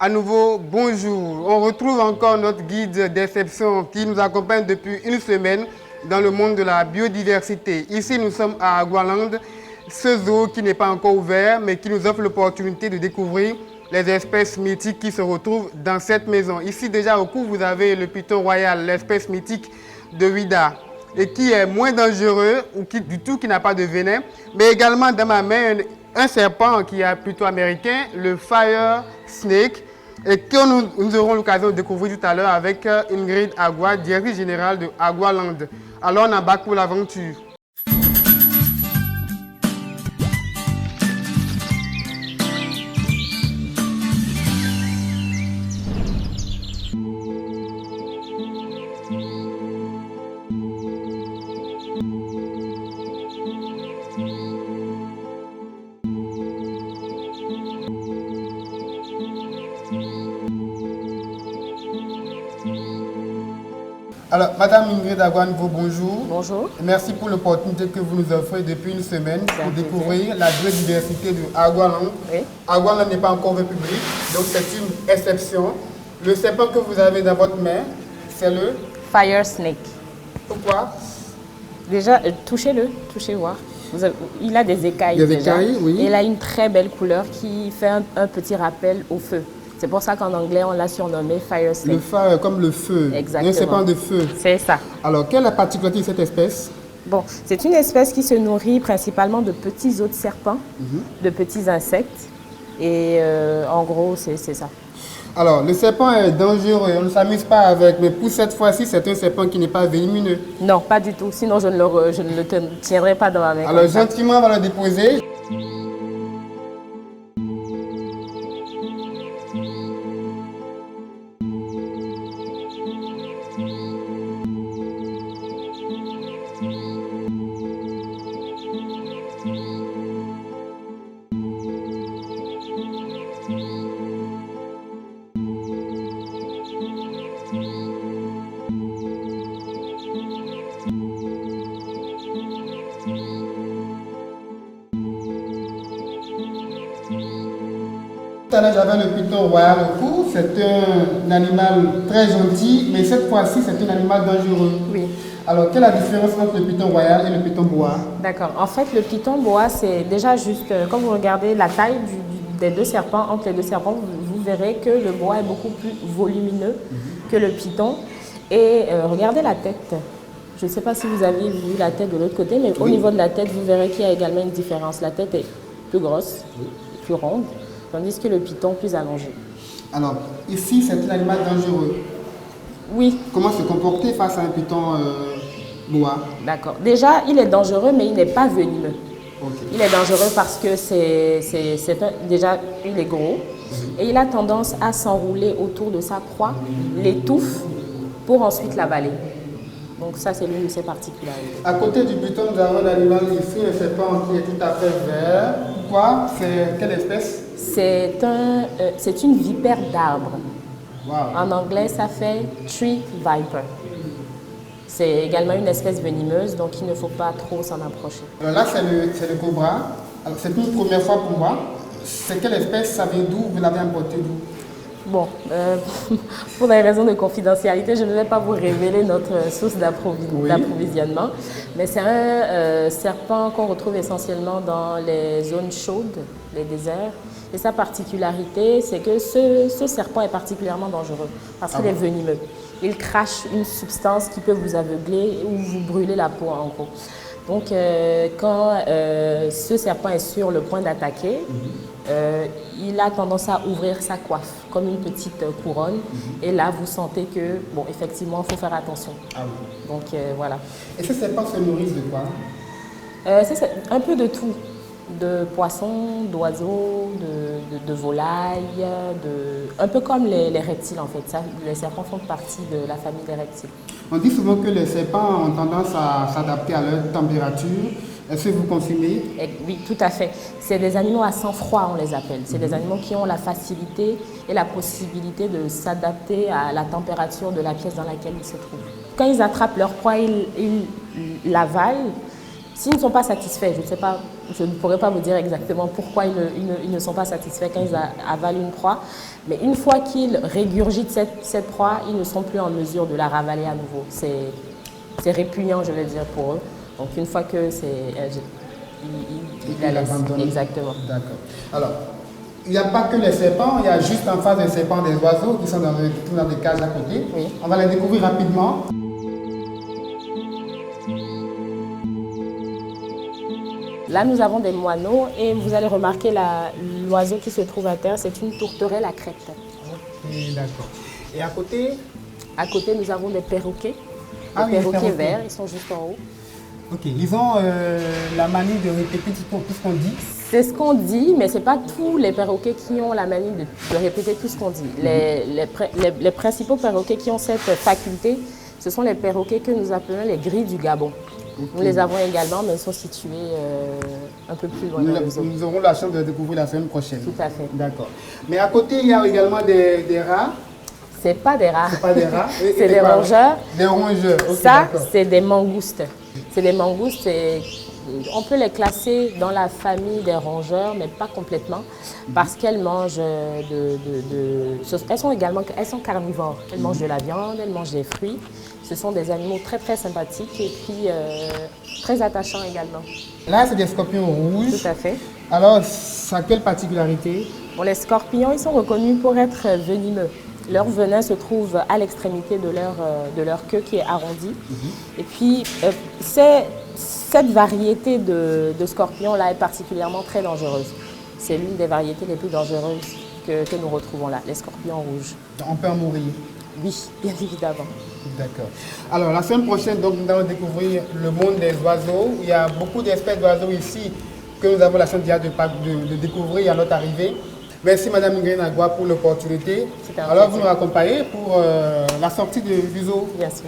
À nouveau, bonjour. On retrouve encore notre guide d'exception qui nous accompagne depuis une semaine dans le monde de la biodiversité. Ici, nous sommes à Agualand, ce zoo qui n'est pas encore ouvert, mais qui nous offre l'opportunité de découvrir les espèces mythiques qui se retrouvent dans cette maison. Ici, déjà au cou, vous avez le python royal, l'espèce mythique de Ouida, et qui est moins dangereux ou qui n'a pas de venin, mais également dans ma main un serpent qui est plutôt américain, le fire snake, et que nous aurons l'occasion de découvrir tout à l'heure avec Ingrid Agua, directrice générale de Agualand. Alors on embarque pour l'aventure. Alors, Madame Ingrid Agua, bonjour. Bonjour. Merci pour l'opportunité que vous nous offrez depuis une semaine pour découvrir la biodiversité de Agualand. Oui. Agualand n'est pas encore public, donc c'est une exception. Le serpent que vous avez dans votre main, c'est le Fire snake. Pourquoi? Déjà, touchez-le, touchez voir. Il a des écailles. Des déjà. écailles, oui. Et il a une très belle couleur qui fait un petit rappel au feu. C'est pour ça qu'en anglais, on l'a surnommé Fire Snake. Le fire comme le feu. Exactement. Un serpent de feu. C'est ça. Alors, quelle est la particularité de cette espèce? Bon, c'est une espèce qui se nourrit principalement de petits os de serpents, de petits insectes. Et en gros, c'est ça. Alors, le serpent est dangereux, on ne s'amuse pas avec, mais pour cette fois-ci, c'est un serpent qui n'est pas venimeux. Non, pas du tout. Sinon, je ne le tiendrai pas dans ma main. Alors, gentiment, on va le déposer. Tout à l'heure, j'avais le python royal au cou. C'est un animal très gentil, mais cette fois-ci, c'est un animal dangereux. Oui. Alors, quelle est la différence entre le python royal et le python boa? D'accord. En fait, le python boa, c'est déjà juste, quand vous regardez la taille des deux serpents, entre les deux serpents, vous verrez que le boa est beaucoup plus volumineux que le python. Et regardez la tête. Je ne sais pas si vous avez vu la tête de l'autre côté, mais au niveau de la tête, vous verrez qu'il y a également une différence. La tête est plus grosse, plus ronde, tandis que le python plus allongé. Alors, ici, c'est un animal dangereux. Oui. Comment se comporter face à un python boa? D'accord. Déjà, il est dangereux, mais il n'est pas venimeux. Okay. Il est dangereux parce que déjà, il est gros et il a tendance à s'enrouler autour de sa proie, l'étouffe pour ensuite l'avaler. Donc ça, c'est l'une de ses particularités. À côté du python, nous avons un animal ici, un serpent qui est tout à fait vert. Pourquoi? C'est quelle espèce? C'est une vipère d'arbre. Wow. En anglais, ça fait tree viper. C'est également une espèce venimeuse, donc il ne faut pas trop s'en approcher. Alors là, c'est le cobra. C'est une première fois pour moi. C'est quelle espèce? Ça vient d'où? Vous l'avez importé d'où? Bon, pour des raisons de confidentialité, je ne vais pas vous révéler notre source d'approvisionnement, mais c'est un serpent qu'on retrouve essentiellement dans les zones chaudes, les déserts. Et sa particularité, c'est que ce serpent est particulièrement dangereux parce qu'il est venimeux. Il crache une substance qui peut vous aveugler ou vous brûler la peau en gros. Donc, quand ce serpent est sur le point d'attaquer, il a tendance à ouvrir sa coiffe comme une petite couronne. Et là, vous sentez que, bon, effectivement, il faut faire attention. Ah oui. Donc, voilà. Et ce serpent se nourrit de quoi? C'est un peu de tout. De poissons, d'oiseaux, de volailles, un peu comme les reptiles en fait. Les serpents font partie de la famille des reptiles. On dit souvent que les serpents ont tendance à s'adapter à leur température. Est-ce que vous confirmez? Oui, tout à fait. C'est des animaux à sang-froid, on les appelle. C'est des animaux qui ont la facilité et la possibilité de s'adapter à la température de la pièce dans laquelle ils se trouvent. Quand ils attrapent leur proie, ils l'avalent. S'ils ne sont pas satisfaits, je ne sais pas, je ne pourrais pas vous dire exactement pourquoi ils ne sont pas satisfaits quand ils avalent une proie, mais une fois qu'ils régurgitent cette proie, ils ne sont plus en mesure de la ravaler à nouveau. C'est répugnant, je vais dire, pour eux. Donc une fois que ils la laissent. Exactement. D'accord. Alors, il n'y a pas que les serpents, il y a juste en face des serpents des oiseaux qui sont dans des cages à côté. Oui. On va les découvrir rapidement. Là, nous avons des moineaux et vous allez remarquer l'oiseau qui se trouve à terre, c'est une tourterelle à crête. Ok, d'accord. Et à côté? À côté, nous avons des perroquets. Ah Des oui, perroquets verts, ils sont juste en haut. Ok, ils ont la manie de répéter tout ce qu'on dit. C'est ce qu'on dit, mais ce n'est pas tous les perroquets qui ont la manie de répéter tout ce qu'on dit. Les principaux perroquets qui ont cette faculté, ce sont les perroquets que nous appelons les grilles du Gabon. Okay. Nous les avons également, mais ils sont situés un peu plus loin. Nous aurons la chance de les découvrir la semaine prochaine. Tout à fait. D'accord. Mais à côté, il y a également des rats. C'est pas des rats. C'est pas des rats. C'est des rongeurs. Des rongeurs. Okay, ça, c'est des mangoustes. C'est des mangoustes. On peut les classer dans la famille des rongeurs, mais pas complètement, parce qu'elles mangent elles sont carnivores. Elles mangent de la viande, elles mangent des fruits. Ce sont des animaux très très sympathiques et puis très attachants également. Là, c'est des scorpions rouges. Tout à fait. Alors, ça a quelle particularité? Bon, les scorpions, ils sont reconnus pour être venimeux. Leur venin se trouve à l'extrémité de leur queue qui est arrondie. Et puis, cette variété de scorpions-là est particulièrement très dangereuse. C'est l'une des variétés les plus dangereuses que nous retrouvons là, les scorpions rouges. On peut en mourir? Oui, bien évidemment. D'accord. Alors, la semaine prochaine, donc, nous allons découvrir le monde des oiseaux. Il y a beaucoup d'espèces d'oiseaux ici que nous avons la chance de découvrir à notre arrivée. Merci Madame Ingrid Nagua pour l'opportunité. Alors, vous nous accompagnez pour la sortie du zoo. Bien sûr.